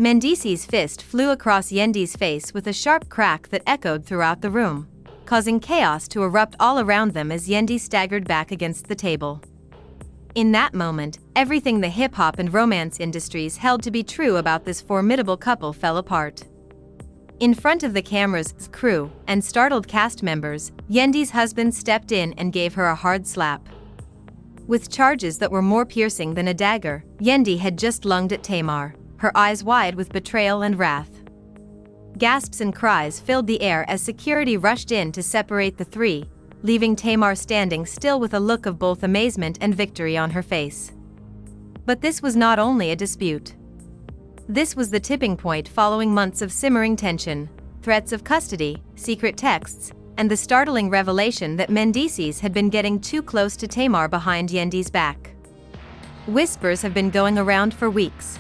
Mendeecees' fist flew across Yandy's face with a sharp crack that echoed throughout the room, causing chaos to erupt all around them as Yandy staggered back against the table. In that moment, everything the hip-hop and romance industries held to be true about this formidable couple fell apart. In front of the camera's crew and startled cast members, Yandy's husband stepped in and gave her a hard slap. With charges that were more piercing than a dagger, Yandy had just lunged at Tamar, her eyes wide with betrayal and wrath. Gasps and cries filled the air as security rushed in to separate the three, leaving Tamar standing still with a look of both amazement and victory on her face. But this was not only a dispute. This was the tipping point following months of simmering tension, threats of custody, secret texts, and the startling revelation that Mendeecees had been getting too close to Tamar behind Yandy's back. Whispers have been going around for weeks.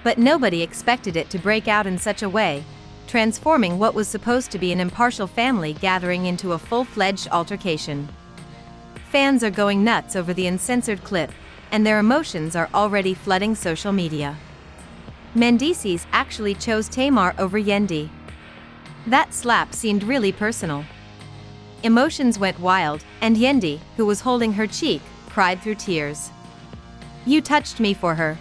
But nobody expected it to break out in such a way, transforming what was supposed to be an impartial family gathering into a full-fledged altercation. Fans are going nuts over the uncensored clip, and their emotions are already flooding social media. Mendeecees actually chose Tamar over Yandy. That slap seemed really personal. Emotions went wild, and Yandy, who was holding her cheek, cried through tears. "You touched me for her."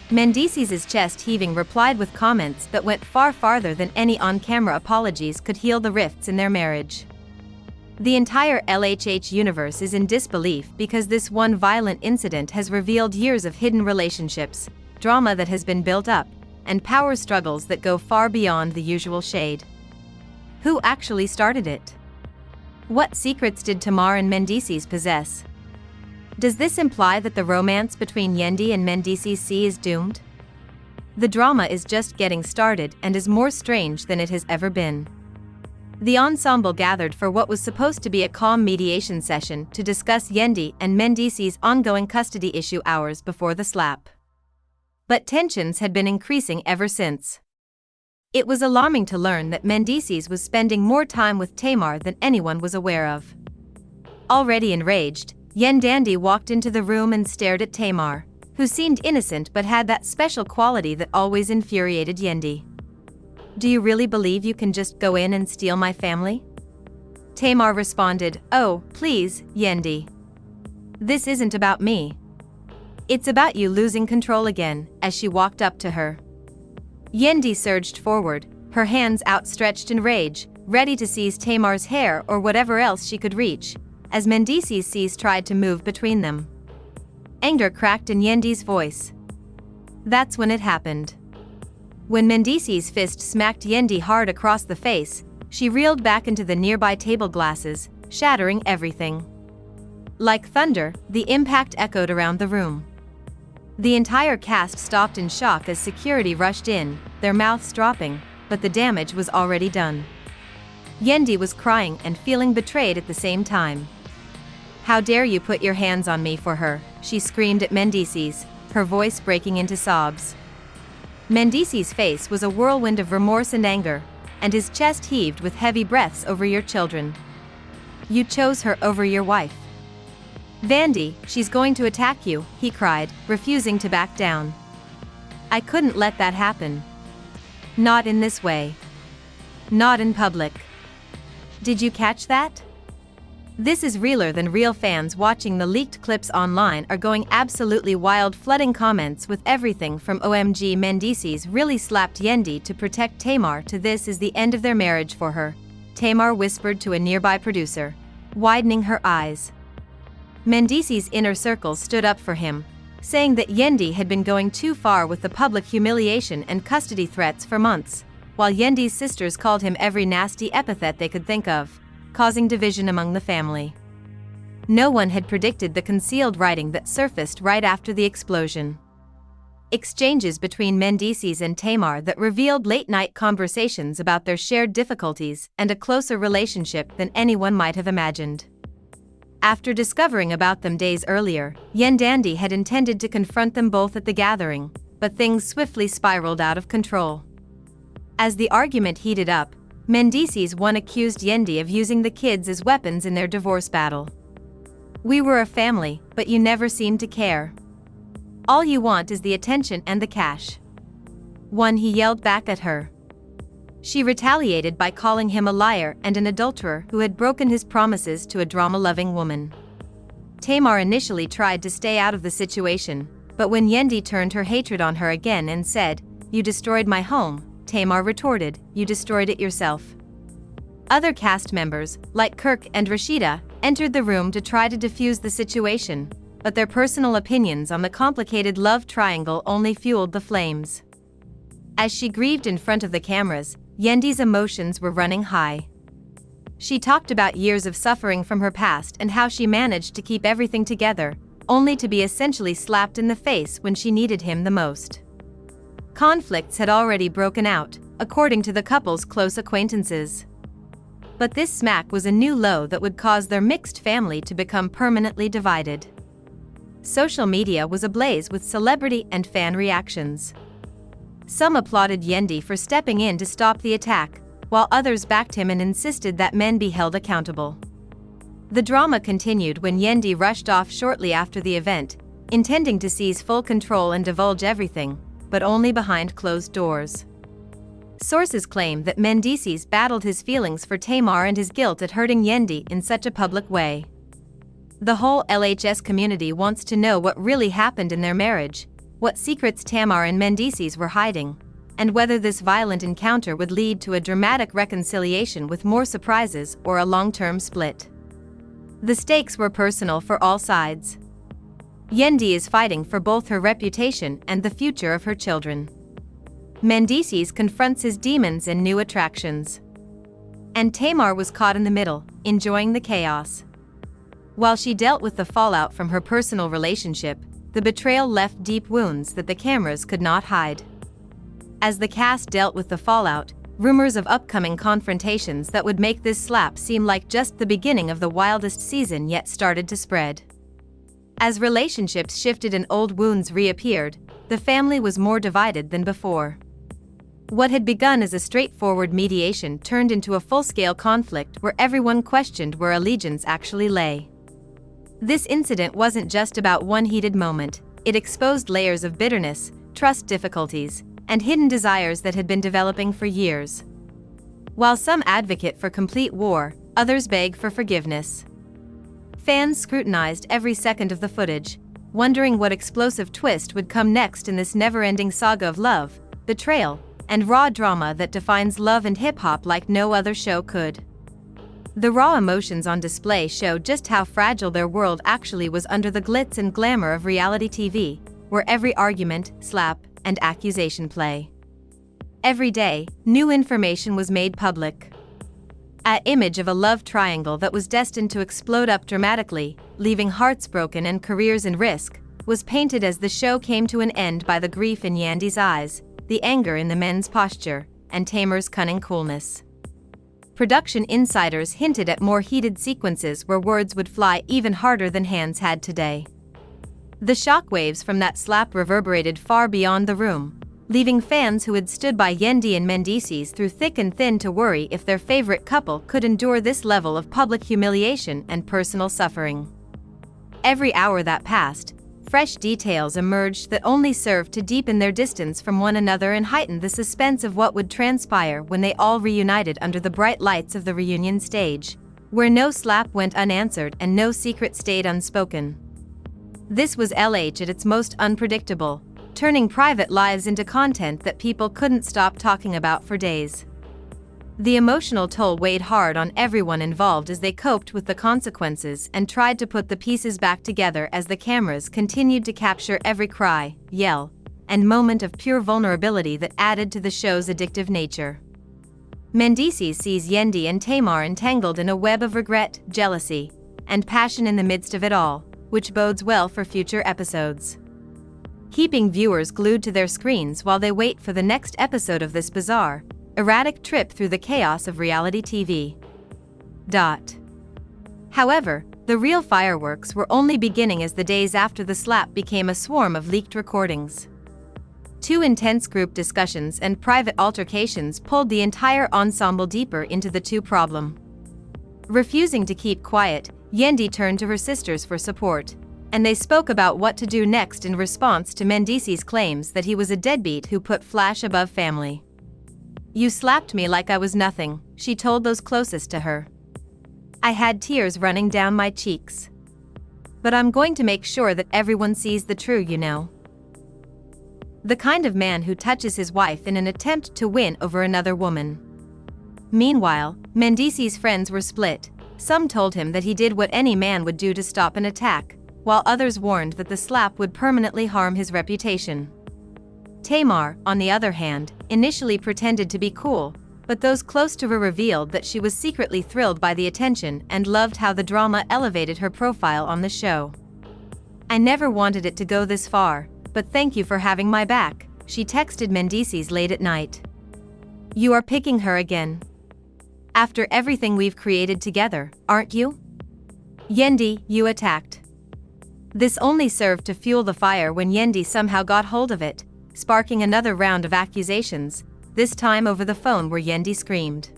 Mendeecees' chest-heaving replied with comments that went far farther than any on-camera apologies could heal the rifts in their marriage. The entire LHH universe is in disbelief because this one violent incident has revealed years of hidden relationships, drama that has been built up, and power struggles that go far beyond the usual shade. Who actually started it? What secrets did Tamar and Mendeecees possess? Does this imply that the romance between Yandy and Mendeecees is doomed? The drama is just getting started and is more strange than it has ever been. The ensemble gathered for what was supposed to be a calm mediation session to discuss Yandy and Mendeecees' ongoing custody issue hours before the slap. But tensions had been increasing ever since. It was alarming to learn that Mendeecees was spending more time with Tamar than anyone was aware of. Already enraged, Yandy walked into the room and stared at Tamar, who seemed innocent but had that special quality that always infuriated Yandy. "Do you really believe you can just go in and steal my family?" Tamar responded, "Oh, please, Yandy. This isn't about me. It's about you losing control again," as she walked up to her. Yandy surged forward, her hands outstretched in rage, ready to seize Tamar's hair or whatever else she could reach, as Mendeecees tried to move between them. Anger cracked in Yandy's voice. That's when it happened. When Mendeecees' fist smacked Yandy hard across the face, she reeled back into the nearby table glasses, shattering everything. Like thunder, the impact echoed around the room. The entire cast stopped in shock as security rushed in, their mouths dropping, but the damage was already done. Yandy was crying and feeling betrayed at the same time. "How dare you put your hands on me for her," she screamed at Mendeecees, her voice breaking into sobs. Mendeecees' face was a whirlwind of remorse and anger, and his chest heaved with heavy breaths. "Over your children. You chose her over your wife. Yandy, she's going to attack you," he cried, refusing to back down. "I couldn't let that happen. Not in this way. Not in public. Did you catch that?" This is realer than real. Fans watching the leaked clips online are going absolutely wild, flooding comments with everything from "OMG, Mendeecees really slapped Yandy to protect Tamar" to "This is the end of their marriage for her," Tamar whispered to a nearby producer, widening her eyes. Mendeecees' inner circle stood up for him, saying that Yandy had been going too far with the public humiliation and custody threats for months, while Yandy's sisters called him every nasty epithet they could think of, causing division among the family. No one had predicted the concealed writing that surfaced right after the explosion. Exchanges between Mendeecees and Tamar that revealed late-night conversations about their shared difficulties and a closer relationship than anyone might have imagined. After discovering about them days earlier, Yandy had intended to confront them both at the gathering, but things swiftly spiraled out of control. As the argument heated up, Mendeecees one accused Yandy of using the kids as weapons in their divorce battle. "We were a family, but you never seemed to care. All you want is the attention and the cash." one he yelled back at her. She retaliated by calling him a liar and an adulterer who had broken his promises to a drama-loving woman. Tamar initially tried to stay out of the situation, but when Yandy turned her hatred on her again and said, "You destroyed my home," Tamar retorted, "You destroyed it yourself." Other cast members, like Kirk and Rashida, entered the room to try to defuse the situation, but their personal opinions on the complicated love triangle only fueled the flames. As she grieved in front of the cameras, Yandy's emotions were running high. She talked about years of suffering from her past and how she managed to keep everything together, only to be essentially slapped in the face when she needed him the most. Conflicts had already broken out, according to the couple's close acquaintances. But this smack was a new low that would cause their mixed family to become permanently divided. Social media was ablaze with celebrity and fan reactions. Some applauded Yandy for stepping in to stop the attack, while others backed him and insisted that men be held accountable. The drama continued when Yandy rushed off shortly after the event, intending to seize full control and divulge everything, but only behind closed doors. Sources claim that Mendeecees battled his feelings for Tamar and his guilt at hurting Yandy in such a public way. The whole LHS community wants to know what really happened in their marriage, what secrets Tamar and Mendeecees were hiding, and whether this violent encounter would lead to a dramatic reconciliation with more surprises or a long-term split. The stakes were personal for all sides. Yandy is fighting for both her reputation and the future of her children. Mendeecees confronts his demons and new attractions. And Tamar was caught in the middle, enjoying the chaos. While she dealt with the fallout from her personal relationship, the betrayal left deep wounds that the cameras could not hide. As the cast dealt with the fallout, rumors of upcoming confrontations that would make this slap seem like just the beginning of the wildest season yet started to spread. As relationships shifted and old wounds reappeared, the family was more divided than before. What had begun as a straightforward mediation turned into a full-scale conflict where everyone questioned where allegiance actually lay. This incident wasn't just about one heated moment, it exposed layers of bitterness, trust difficulties, and hidden desires that had been developing for years. While some advocate for complete war, others beg for forgiveness. Fans scrutinized every second of the footage, wondering what explosive twist would come next in this never-ending saga of love, betrayal, and raw drama that defines love and hip-hop like no other show could. The raw emotions on display show just how fragile their world actually was under the glitz and glamour of reality TV, where every argument, slap, and accusation play. Every day, new information was made public. An image of a love triangle that was destined to explode up dramatically, leaving hearts broken and careers in risk, was painted as the show came to an end by the grief in Yandy's eyes, the anger in the men's posture, and Tamar's cunning coolness. Production insiders hinted at more heated sequences where words would fly even harder than hands had today. The shockwaves from that slap reverberated far beyond the room, leaving fans who had stood by Yandy and Mendeecees through thick and thin to worry if their favorite couple could endure this level of public humiliation and personal suffering. Every hour that passed, fresh details emerged that only served to deepen their distance from one another and heighten the suspense of what would transpire when they all reunited under the bright lights of the reunion stage, where no slap went unanswered and no secret stayed unspoken. This was LH at its most unpredictable, turning private lives into content that people couldn't stop talking about for days. The emotional toll weighed hard on everyone involved as they coped with the consequences and tried to put the pieces back together as the cameras continued to capture every cry, yell, and moment of pure vulnerability that added to the show's addictive nature. Mendeecees sees Yandy and Tamar entangled in a web of regret, jealousy, and passion in the midst of it all, which bodes well for future episodes. Keeping viewers glued to their screens while they wait for the next episode of this bizarre, erratic trip through the chaos of reality TV. However, the real fireworks were only beginning as the days after the slap became a swarm of leaked recordings. 2 intense group discussions and private altercations pulled the entire ensemble deeper into the two problem. Refusing to keep quiet, Yandy turned to her sisters for support, and they spoke about what to do next in response to Mendeecees' claims that he was a deadbeat who put flash above family. "You slapped me like I was nothing," she told those closest to her. "I had tears running down my cheeks. But I'm going to make sure that everyone sees the truth, you know." The kind of man who touches his wife in an attempt to win over another woman. Meanwhile, Mendeecees' friends were split. Some told him that he did what any man would do to stop an attack, while others warned that the slap would permanently harm his reputation. Tamar, on the other hand, initially pretended to be cool, but those close to her revealed that she was secretly thrilled by the attention and loved how the drama elevated her profile on the show. "I never wanted it to go this far, but thank you for having my back," she texted Mendeecees late at night. "You are picking her again. After everything we've created together, aren't you? Yandy, you attacked." This only served to fuel the fire when Yandy somehow got hold of it, sparking another round of accusations, this time over the phone where Yandy screamed.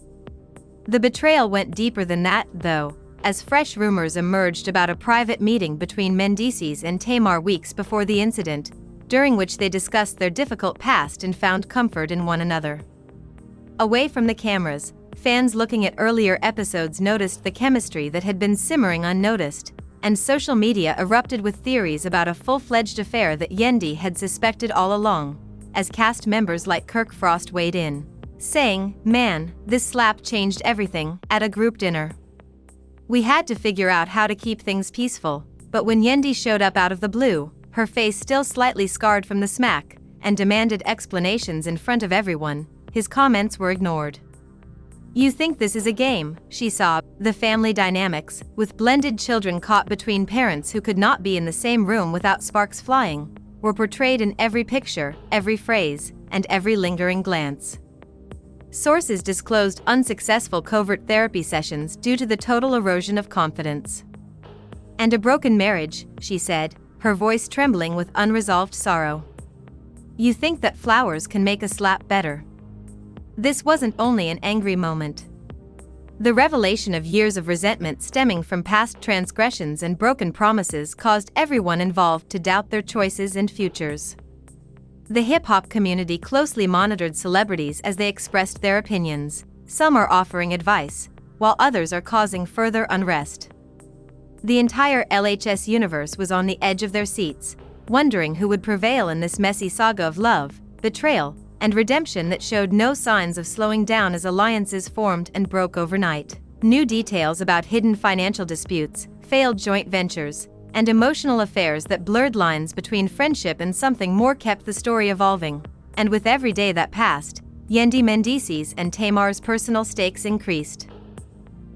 The betrayal went deeper than that, though, as fresh rumors emerged about a private meeting between Mendeecees and Tamar weeks before the incident, during which they discussed their difficult past and found comfort in one another. Away from the cameras, fans looking at earlier episodes noticed the chemistry that had been simmering unnoticed, and social media erupted with theories about a full-fledged affair that Yandy had suspected all along, as cast members like Kirk Frost weighed in, saying, "Man, this slap changed everything," at a group dinner. "We had to figure out how to keep things peaceful, but when Yandy showed up out of the blue, her face still slightly scarred from the smack, and demanded explanations in front of everyone, his comments were ignored." "You think this is a game," she sobbed. The family dynamics, with blended children caught between parents who could not be in the same room without sparks flying, were portrayed in every picture, every phrase, and every lingering glance. Sources disclosed unsuccessful covert therapy sessions due to the total erosion of confidence. "And a broken marriage," she said, her voice trembling with unresolved sorrow. "You think that flowers can make a slap better?" This wasn't only an angry moment. The revelation of years of resentment stemming from past transgressions and broken promises caused everyone involved to doubt their choices and futures. The hip-hop community closely monitored celebrities as they expressed their opinions. Some are offering advice, while others are causing further unrest. The entire LHS universe was on the edge of their seats, wondering who would prevail in this messy saga of love, betrayal, and redemption that showed no signs of slowing down as alliances formed and broke overnight. New details about hidden financial disputes, failed joint ventures, and emotional affairs that blurred lines between friendship and something more kept the story evolving. And with every day that passed, Yandy Mendeecees and Tamar's personal stakes increased.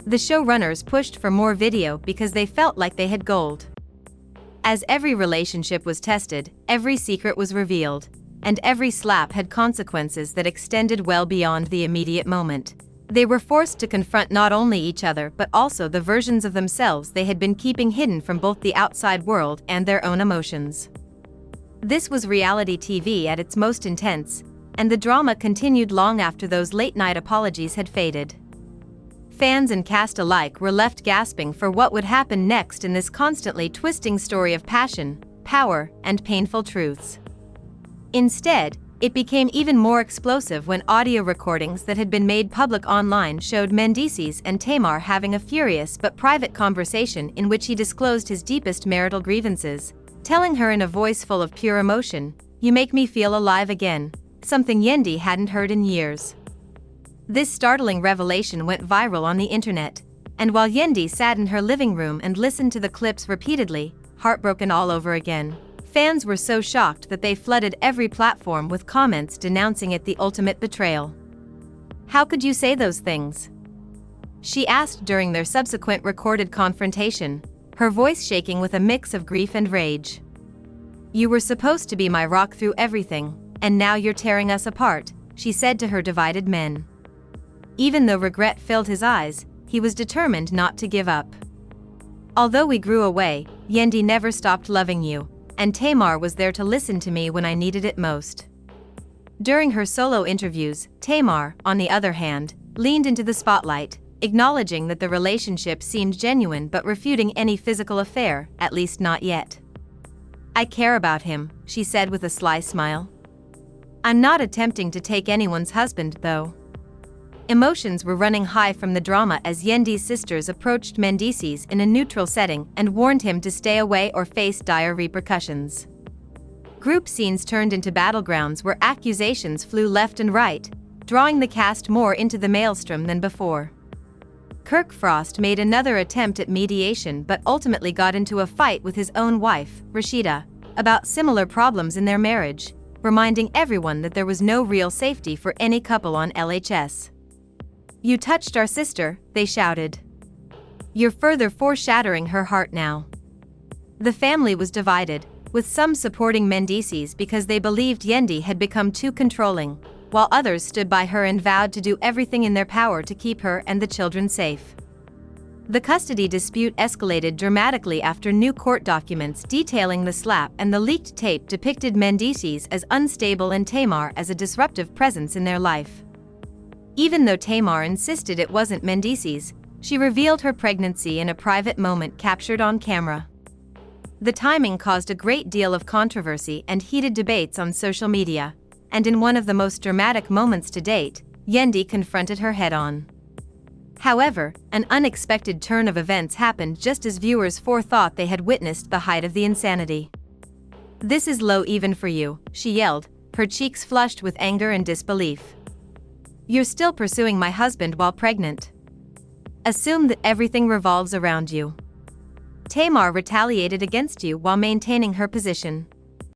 The showrunners pushed for more video because they felt like they had gold. As every relationship was tested, every secret was revealed, and every slap had consequences that extended well beyond the immediate moment. They were forced to confront not only each other but also the versions of themselves they had been keeping hidden from both the outside world and their own emotions. This was reality TV at its most intense, and the drama continued long after those late-night apologies had faded. Fans and cast alike were left gasping for what would happen next in this constantly twisting story of passion, power, and painful truths. Instead, it became even more explosive when audio recordings that had been made public online showed Mendeecees and Tamar having a furious but private conversation in which he disclosed his deepest marital grievances, telling her in a voice full of pure emotion, "You make me feel alive again," something Yandy hadn't heard in years. This startling revelation went viral on the internet, and while Yandy sat in her living room and listened to the clips repeatedly, heartbroken all over again, fans were so shocked that they flooded every platform with comments denouncing it the ultimate betrayal. "How could you say those things?" she asked during their subsequent recorded confrontation, her voice shaking with a mix of grief and rage. "You were supposed to be my rock through everything, and now you're tearing us apart," she said to her divided men. Even though regret filled his eyes, he was determined not to give up. "Although we grew away, Yandy never stopped loving you, and Tamar was there to listen to me when I needed it most." During her solo interviews, Tamar, on the other hand, leaned into the spotlight, acknowledging that the relationship seemed genuine but refuting any physical affair, at least not yet. I care about him, she said with a sly smile. I'm not attempting to take anyone's husband, though. Emotions were running high from the drama as Yandy's sisters approached Mendeecees in a neutral setting and warned him to stay away or face dire repercussions. Group scenes turned into battlegrounds where accusations flew left and right, drawing the cast more into the maelstrom than before. Kirk Frost made another attempt at mediation but ultimately got into a fight with his own wife, Rashida, about similar problems in their marriage, reminding everyone that there was no real safety for any couple on LHS. You touched our sister, they shouted. You're further foreshadowing her heart now. The family was divided, with some supporting Mendeecees because they believed Yandy had become too controlling, while others stood by her and vowed to do everything in their power to keep her and the children safe. The custody dispute escalated dramatically after new court documents detailing the slap and the leaked tape depicted Mendeecees as unstable and Tamar as a disruptive presence in their life. Even though Tamar insisted it wasn't Mendeecees, she revealed her pregnancy in a private moment captured on camera. The timing caused a great deal of controversy and heated debates on social media, and in one of the most dramatic moments to date, Yandy confronted her head-on. However, an unexpected turn of events happened just as viewers forethought they had witnessed the height of the insanity. This is low even for you, she yelled, her cheeks flushed with anger and disbelief. You're still pursuing my husband while pregnant. Assume that everything revolves around you. Tamar retaliated against you while maintaining her position.